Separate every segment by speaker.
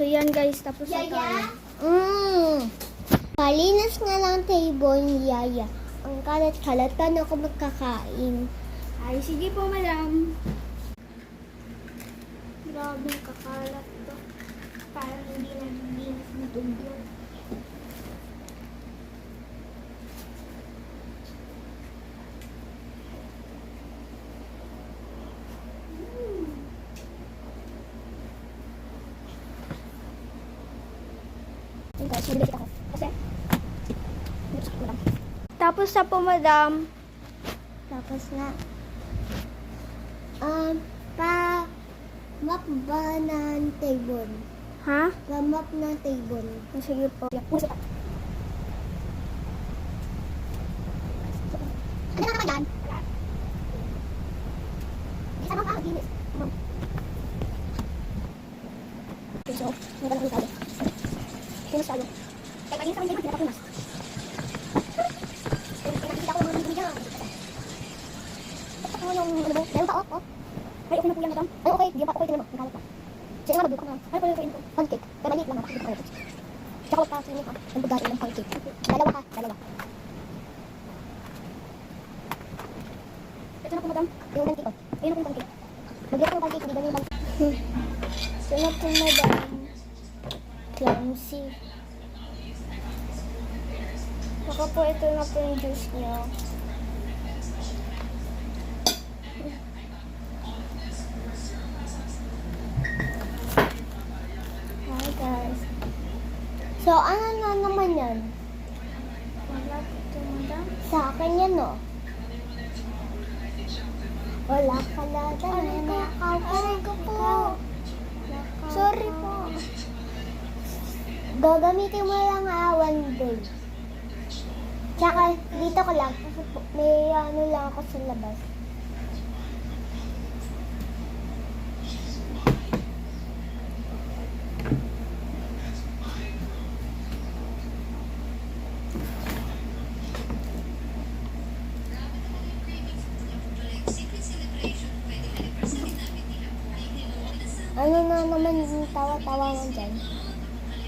Speaker 1: So, yan guys, tapos na tayo.
Speaker 2: Malinis nga lang table ni Yaya. Ang kalat-kalat, paano ako magkakain?
Speaker 1: Ay, sige po, madam. Grabe, kakalat to. Parang hindi naglinis na tubig.
Speaker 2: Guys, nabibigit ako. Kasi,
Speaker 1: Tapos na po, madam.
Speaker 2: tapos na. Map ba ng table?
Speaker 1: Ha?
Speaker 2: Map ng table.
Speaker 1: Sige po.
Speaker 2: Ano naman yan? Isa mo ka, ginis. Okay, so, magalang tayo. Punas tayo. Kaya kanina sa mga hindi napapunas. Nakikita ko yung mga hindi niya. Ano yung ano mo? Meron pa, oh. Ay, okay na po yan, madam. Ay, okay. Di pa, okay. Tingnan mo. Ang kalat pa. Sige nga, magbuka na. Ano pa yung kain ko? Pancake. Pero maliit lang, ha? Tsaka wag pa, sinin ka. Ang bugain ng pancake. Dalawa ka, dalawa. Ito na po, madam. Yung pancake, oh. Ayun na po yung pancake. Magyan ko yung pancake, hindi ganyan yung pancake.
Speaker 1: Ito na po, madam. Clumsy. Baka po ito na po yung juice niyo. Hi guys.
Speaker 2: So, ano na naman yan?
Speaker 1: Wala po ito, madam.
Speaker 2: Sa akin yan, no? Wala ka lata.
Speaker 1: Aray ko po. Sorry po.
Speaker 2: Gagamitin mo lang one day. Tsaka, dito ko lang. Kasi may ano lang ako sa labas. Ano na naman yung tawa-tawa mo dyan?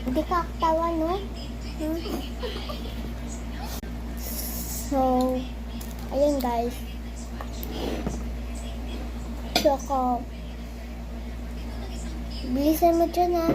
Speaker 2: Hindi ka tawa, no? So, ayun guys. Tsaka, bilisan mo dyan, ha?